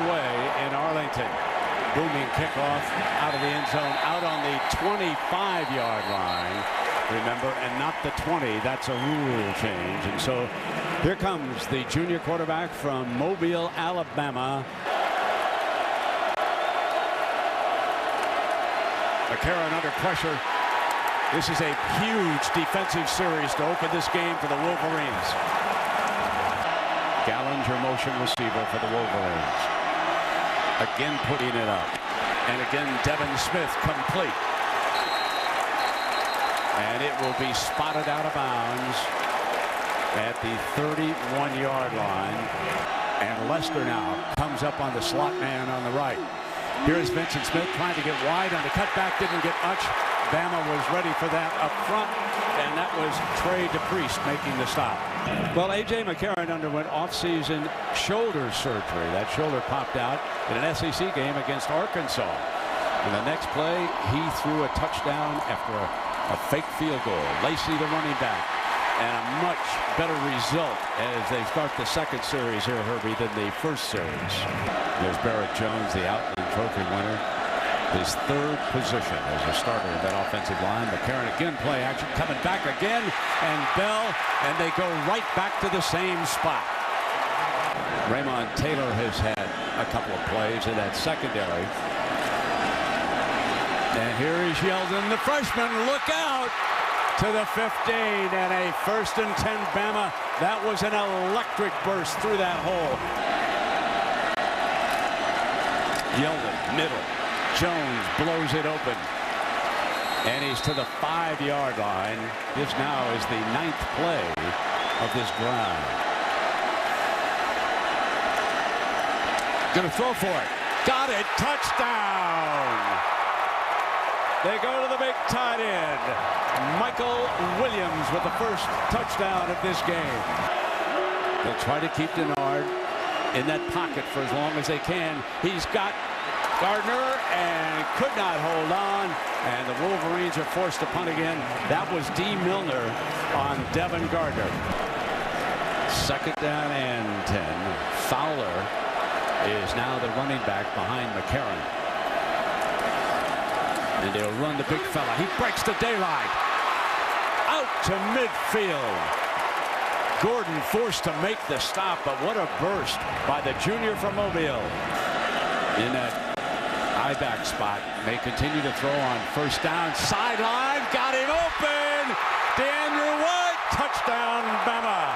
way in Arlington. Booming kickoff out of the end zone, out on the 25-yard line. Remember, and not the 20. That's a rule change. And so here comes the junior quarterback from Mobile, Alabama. McCarron under pressure. This is a huge defensive series to open this game for the Wolverines. Gallen's your motion receiver for the Wolverines. Again putting it up. And again, Devin Smith complete. And it will be spotted out of bounds at the 31-yard line. And Lester now comes up on the slot man on the right. Here's Vincent Smith trying to get wide on the cutback. Didn't get much. Bama was ready for that up front. And that was Trey DePriest making the stop. Well, A.J. McCarron underwent off-season shoulder surgery. That shoulder popped out in an SEC game against Arkansas. In the next play, he threw a touchdown after a fake field goal. Lacey, the running back, and a much better result as they start the second series here, Herbie, than the first series. There's Barrett Jones, the Outland Trophy winner. His third position as a starter in that offensive line. McCarron again, play action, coming back again, and Bell, and they go right back to the same spot. Raymond Taylor has had a couple of plays in that secondary. And here is Yeldon, the freshman. Look out to the 15 and a 1st and 10 Bama. That was an electric burst through that hole. Yeldon, middle. Jones blows it open. And he's to the 5-yard line. This now is the 9th play of this drive. Gonna throw for it. Got it. Touchdown. They go to the big tight end. Michael Williams with the first touchdown of this game. They'll try to keep Denard in that pocket for as long as they can. He's got Gardner and could not hold on. And the Wolverines are forced to punt again. That was D. Milner on Devin Gardner. 2nd down and 10. Fowler is now the running back behind McCarron. And they'll run the big fella. He breaks the daylight. Out to midfield. Gordon forced to make the stop, but what a burst by the junior from Mobile. In that I-back spot. May continue to throw on 1st down. Sideline. Got him open. DeAndrew White. Touchdown, Bama.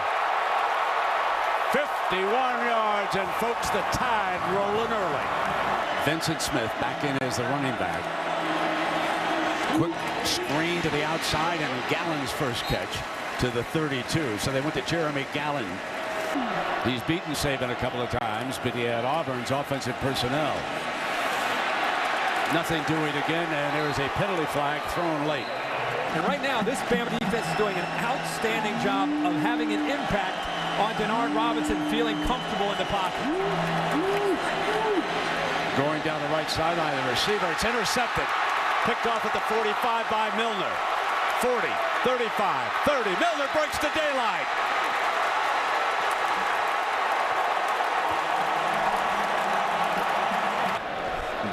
51 yards, and folks, the Tide rolling early. Vincent Smith back in as the running back. Quick screen to the outside, and Gallen's first catch to the 32. So they went to Jeremy Gallen. He's beaten Saban a couple of times, but he had Auburn's offensive personnel. Nothing doing again, and there is a penalty flag thrown late. And right now, this Bama defense is doing an outstanding job of having an impact on Denard Robinson, feeling comfortable in the pocket. Going down the right sideline, the receiver, it's intercepted. Picked off at the 45 by Milner. 40, 35, 30. Milner breaks the daylight.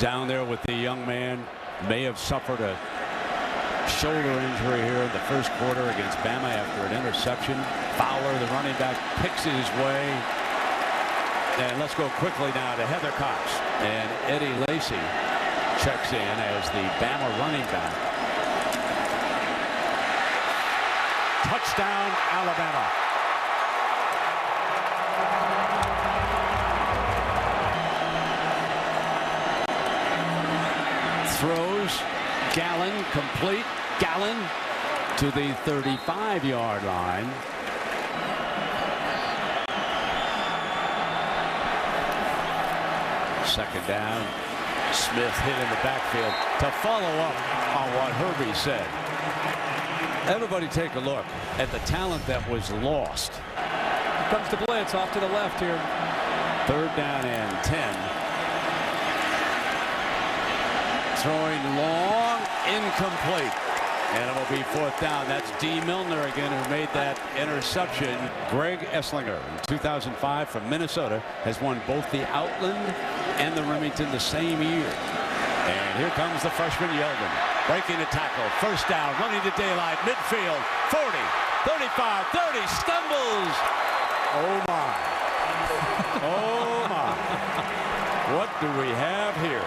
Down there with the young man, may have suffered a shoulder injury here in the first quarter against Bama after an interception. Fowler, the running back, picks his way. And let's go quickly now to Heather Cox. And Eddie Lacy checks in as the Bama running back. Touchdown, Alabama. Throws. Gallen complete. Gallen to the 35-yard line. Second down. Smith hit in the backfield to follow up on what Herbie said. Everybody take a look at the talent that was lost. Here comes the blitz off to the left here. 3rd down and 10. Throwing long, incomplete. And it will be 4th down. That's D. Milner again who made that interception. Greg Esslinger in 2005 from Minnesota has won both the Outland and the Remington the same year. And here comes the freshman Yeldon, breaking a tackle, first down, running to daylight, midfield, 40, 35, 30, stumbles. Oh my. Oh my. What do we have here?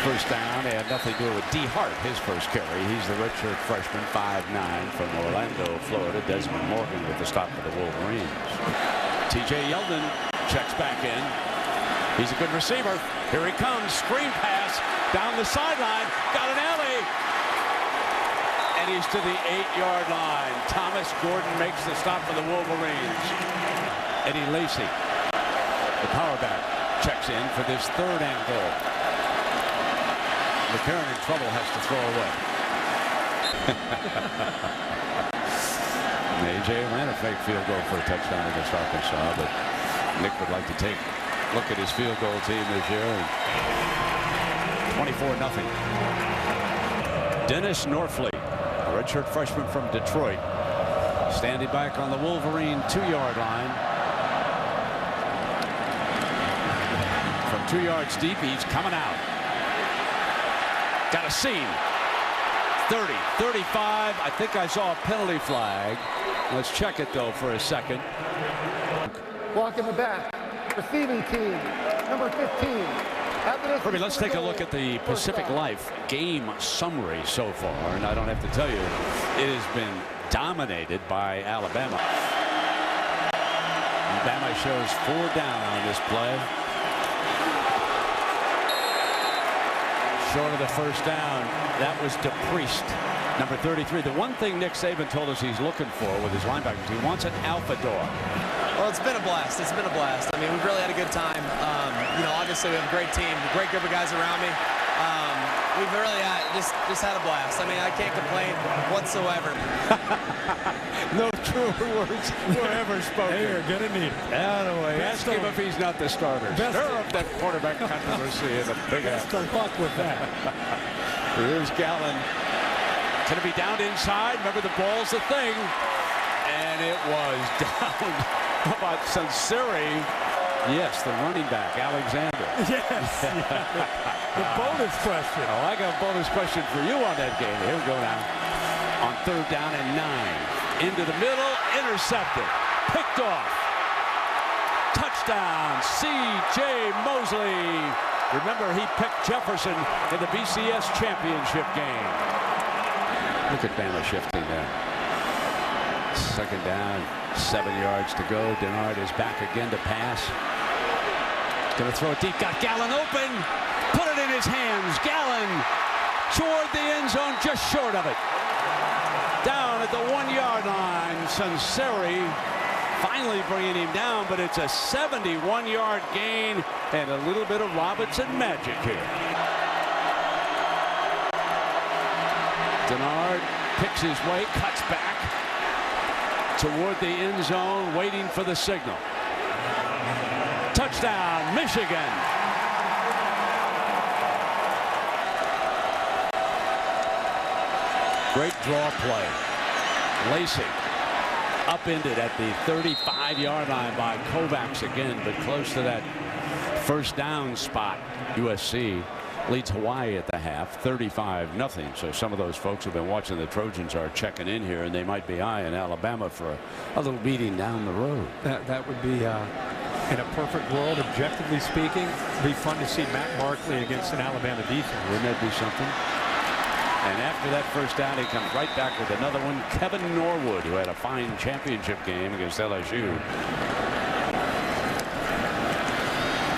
First down, and nothing to do with D. Hart, his first carry. He's the redshirt freshman, 5'9", from Orlando, Florida. Desmond Morgan with the stop for the Wolverines. T.J. Yeldon checks back in. He's a good receiver. Here he comes. Screen pass down the sideline. Got an alley. And he's to the 8-yard line. Thomas Gordon makes the stop for the Wolverines. Eddie Lacy, the power back, checks in for this third and goal. McCarron in trouble, has to throw away. A.J. ran a fake field goal for a touchdown against Arkansas, but Nick would like to take a look at his field goal team this year. 24-0. Dennis Norfleet, a redshirt freshman from Detroit, standing back on the Wolverine 2-yard line. From 2 yards deep, he's coming out. Got a seam. 30, 35. I think I saw a penalty flag. Let's check it, though, for a second. Walk in the back. Receiving team, number 15. Kirby, let's take a look at the Pacific Life game summary so far. And I don't have to tell you, it has been dominated by Alabama. Alabama shows 4 down on this play. Short of the first down. That was DePriest, number 33. The one thing Nick Saban told us he's looking for with his linebackers, he wants an alpha dog. Well, it's been a blast. It's been a blast. I mean, we've really had a good time. You know, obviously we have a great team, a great group of guys around me. We've really just had a blast. I mean, I can't complain whatsoever. No truer words were ever spoken. They are gonna need it. Anyway, ask him if he's not the starter. Stir up that quarterback controversy in the big ass. Best of luck with that. Here's Gallen. Can it be down inside? Remember, the ball's the thing. And it was down. How about Sunseri? Yes, the running back, Alexander. Yes. The bonus question. Oh, I got a bonus question for you on that game. Here we go now. On 3rd down and 9. Into the middle, intercepted. Picked off. Touchdown, C.J. Mosley. Remember, he picked Jefferson in the BCS championship game. Look at Bama shifting there. 2nd down, 7 yards to go. Denard is back again to pass. Going to throw it deep. Got Gallen open. Put it in his hands. Gallen toward the end zone, just short of it. Down at the 1-yard line. Sunseri finally bringing him down, but it's a 71-yard gain and a little bit of Robinson magic here. Denard picks his way, cuts back toward the end zone, waiting for the signal. Touchdown, Michigan. Great draw play. Lacy upended at the 35-yard line by Kovacs again, but close to that first down spot. USC leads Hawaii at the half, 35-0. So some of those folks who've been watching the Trojans are checking in here, and they might be eyeing Alabama for a little beating down the road. That would be, in a perfect world, objectively speaking, be fun to see Matt Barkley against an Alabama defense. Wouldn't that be something? And after that first down, he comes right back with another one. Kevin Norwood, who had a fine championship game against LSU.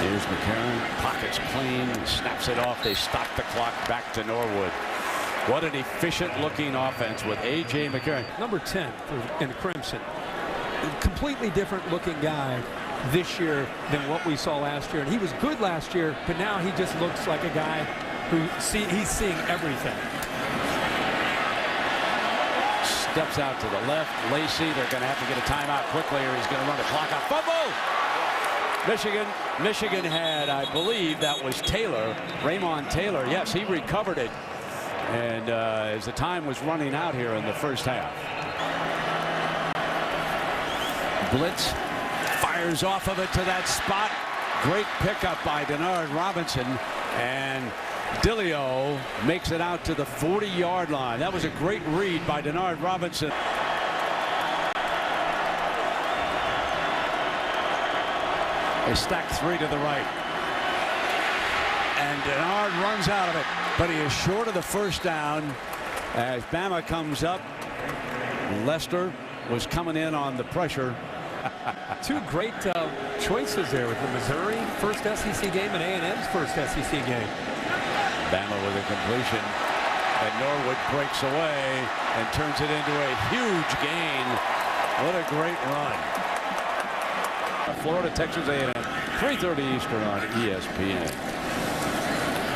Here's McCarron, pockets clean, snaps it off. They stop the clock, back to Norwood. What an efficient-looking offense with A.J. McCarron. Number 10 in the Crimson. Completely different-looking guy this year than what we saw last year. And he was good last year, but now he just looks like a guy who he's seeing everything. Steps out to the left. Lacy, they're going to have to get a timeout quickly or he's going to run the clock out. Fumble! Michigan had, I believe that was Taylor, Raymond Taylor. Yes, he recovered it. And as the time was running out here in the first half. Blitz fires off of it to that spot. Great pickup by Denard Robinson, and Dillio makes it out to the 40-yard line. That was a great read by Denard Robinson. They stack three to the right, and Denard runs out of it, but he is short of the first down as Bama comes up. Lester was coming in on the pressure. Two great choices there with the Missouri first SEC game and A&M's first SEC game. Bama with a completion, and Norwood breaks away and turns it into a huge gain. What a great run. Florida, Texas A&M, 3:30 Eastern on ESPN.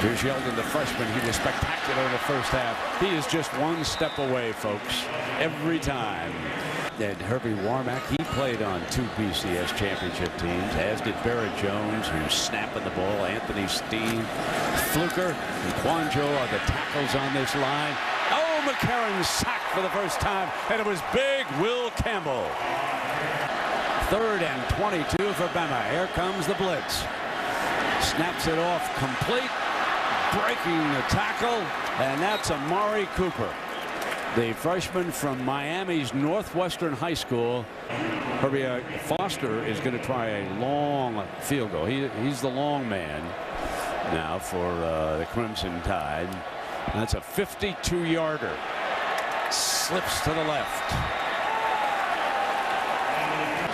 Here's Yeldon, the freshman. He was spectacular in the first half. He is just one step away, folks, every time. And Herbie Warmack, he played on 2 BCS championship teams, as did Barrett Jones, who's snapping the ball. Anthony Steen, Fluker, and Quanjo are the tackles on this line. Oh, McCarron sacked for the first time, and it was big Will Campbell. 3rd and 22 for Bama. Here comes the blitz. Snaps it off complete, breaking the tackle, and that's Amari Cooper, the freshman from Miami's Northwestern High School. Herbie Foster is going to try a long field goal. He's the long man now for the Crimson Tide. And that's a 52-yarder. Slips to the left.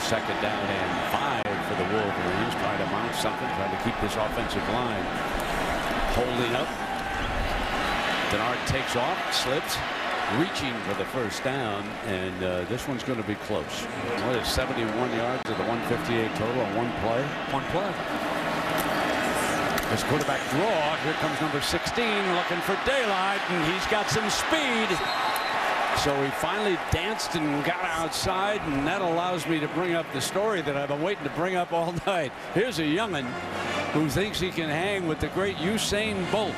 2nd down and 5 for the Wolverines. Trying to mount something, trying to keep this offensive line holding up. Denard takes off, slips, reaching for the first down, and this one's going to be close. What is 71 yards of the 158 total on one play? One play. This quarterback draw. Here comes number 16 looking for daylight, and he's got some speed. So he finally danced and got outside, and that allows me to bring up the story that I've been waiting to bring up all night. Here's a young'un who thinks he can hang with the great Usain Bolt.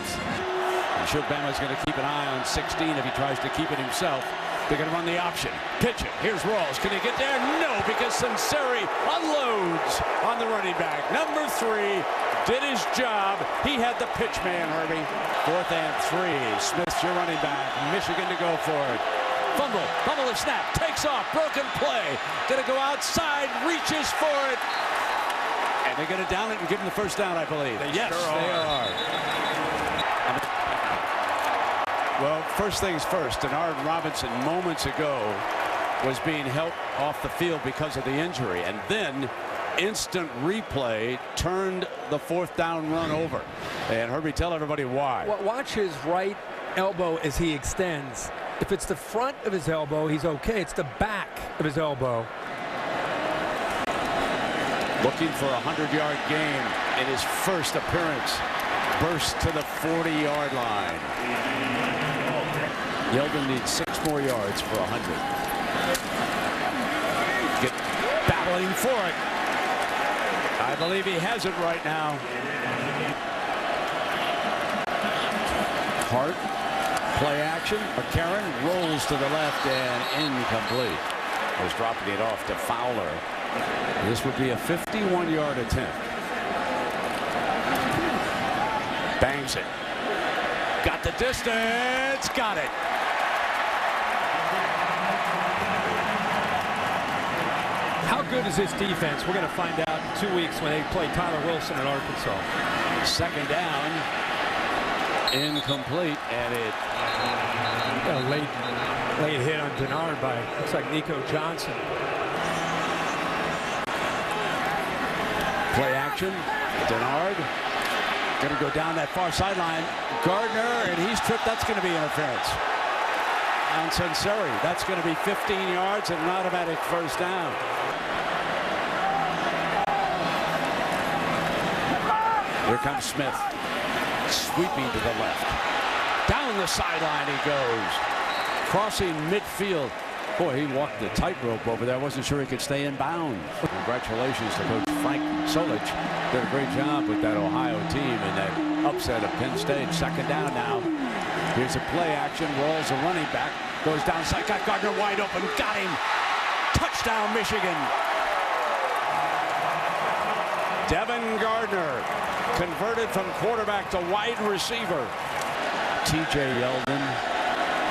I'm sure Bama's going to keep an eye on 16 if he tries to keep it himself. They're going to run the option. Pitch it. Here's Rawls. Can he get there? No, because Sunseri unloads on the running back. Number 3 did his job. He had the pitch man, Herbie. 4th and 3. Smith's your running back. Michigan to go for it. Fumble the snap, takes off, broken play. Gonna go outside, reaches for it. And they're gonna down it and give him the first down, I believe. Yes, they are. Well, first things first, Denard Robinson moments ago was being helped off the field because of the injury. And then instant replay turned the 4th down run over. And Herbie, tell everybody why. Well, watch his right elbow as he extends. If it's the front of his elbow, he's okay. It's the back of his elbow. Looking for a 100-yard gain in his first appearance. Burst to the 40-yard line. Yeldon needs 6 more yards for 100. Get battling for it. I believe he has it right now. Hart. Play action. McCarron rolls to the left and incomplete. Was dropping it off to Fowler. This would be a 51-yard attempt. Bangs it. Got the distance. Got it. How good is this defense? We're going to find out in 2 weeks when they play Tyler Wilson at Arkansas. 2nd down. Incomplete, and it a late hit on Denard by, looks like Nico Johnson. Play action. Denard going to go down that far sideline. Gardner, and he's tripped. That's going to be interference on Sunseri. That's going to be 15 yards and an automatic first down. Here comes Smith. Sweeping to the left. Down the sideline he goes. Crossing midfield. Boy, he walked the tightrope over there. I wasn't sure he could stay in bounds. Congratulations to Coach Frank Solich. Did a great job with that Ohio team in that upset of Penn State. 2nd down now. Here's a play action. Rolls a running back. Goes downside. Got Gardner wide open. Got him. Touchdown, Michigan. Devin Gardner converted from quarterback to wide receiver. T.J. Yeldon,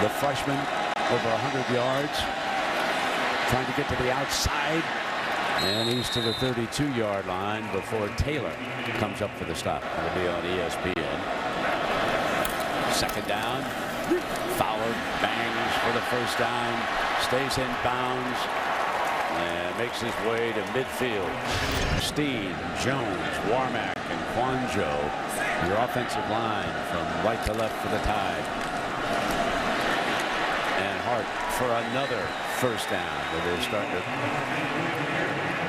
the freshman, over 100 yards. Trying to get to the outside. And he's to the 32-yard line before Taylor comes up for the stop. It'll be on ESPN. Second down. Fowler bangs for the first down. Stays in bounds. And makes his way to midfield. Steen, Jones, Warmack, and Quanjo. Your offensive line from right to left for the Tide. And Hart for another first down. Where they're starting to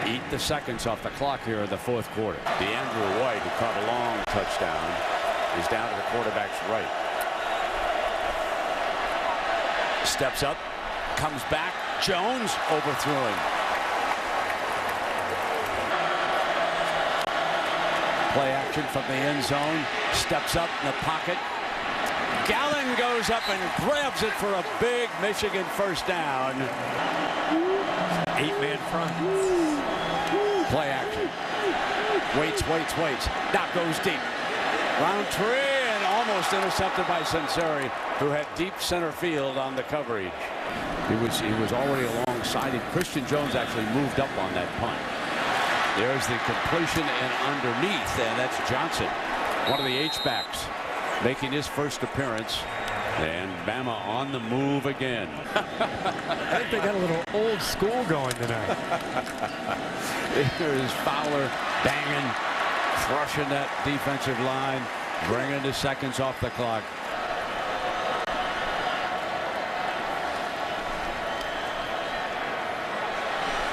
eat the seconds off the clock here in the fourth quarter. DeAndrew White, who caught a long touchdown, is down to the quarterback's right. Steps up, comes back. Jones overthrowing. Play action from the end zone. Steps up in the pocket. Gallen goes up and grabs it for a big Michigan first down. 8-man front. Play action. Waits. Now goes deep. Roundtree and almost intercepted by Sunseri, who had deep center field on the coverage. He was already alongside him. Christian Jones actually moved up on that punt. There's the completion and underneath, and that's Johnson, one of the H-backs, making his first appearance. And Bama on the move again. I think they got a little old school going tonight. Here's Fowler banging, crushing that defensive line, bringing the seconds off the clock.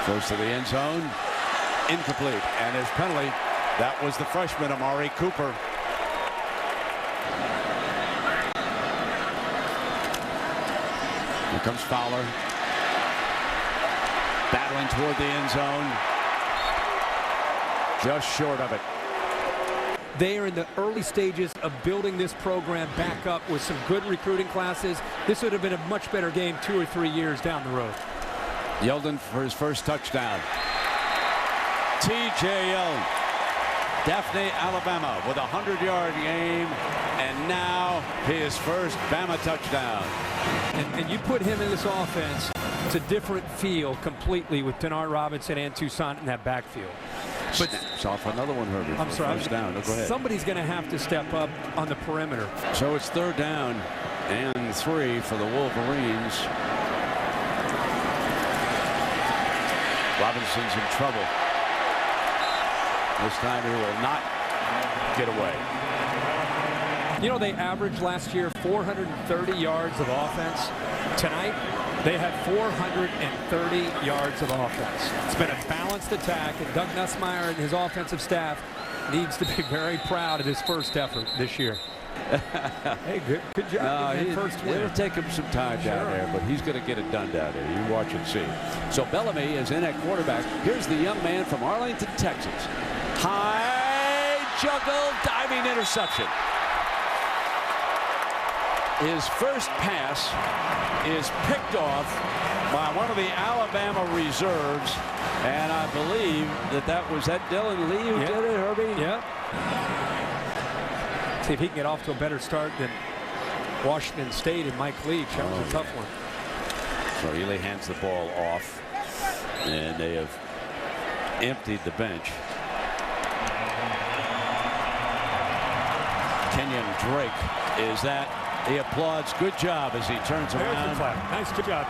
Goes to the end zone. Incomplete. And his penalty, that was the freshman, Amari Cooper. Here comes Fowler. Battling toward the end zone. Just short of it. They are in the early stages of building this program back up with some good recruiting classes. This would have been a much better game 2 or 3 years down the road. Yeldon for his first touchdown. T.J. Yeldon. Daphne, Alabama with a 100-yard game, and now his first Bama touchdown. And you put him in this offense, it's a different feel completely with Denard Robinson and Toussaint in that backfield. But it's off another one, Herbie. I'm sorry. First down. No, go ahead. Somebody's going to have to step up on the perimeter. So it's third down and 3 for the Wolverines. Robinson's in trouble. This time he will not get away. You know, they averaged last year 430 yards of offense. Tonight, they had 430 yards of offense. It's been a balanced attack, and Doug Nussmeier and his offensive staff needs to be very proud of his first effort this year. Hey, good job. It'll take him some time down there, but he's going to get it done down there. You watch and see. So Bellamy is in at quarterback. Here's the young man from Arlington, Texas. High juggle, diving interception. His first pass is picked off by one of the Alabama reserves, and I believe that was Dylan Lee who did it, Herbie? Yep. See if he can get off to a better start than Washington State and Mike Leach. That was a tough one. So Ely hands the ball off, and they have emptied the bench. Kenyon Drake is that. He applauds. Good job as he turns around. Nice job.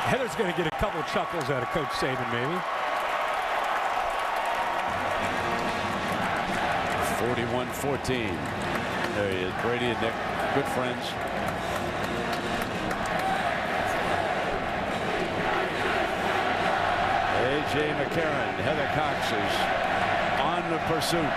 Heather's going to get a couple chuckles out of Coach Saban, maybe. 41-14. There he is. Brady and Nick, good friends. A.J. McCarron, Heather Cox is on the pursuit.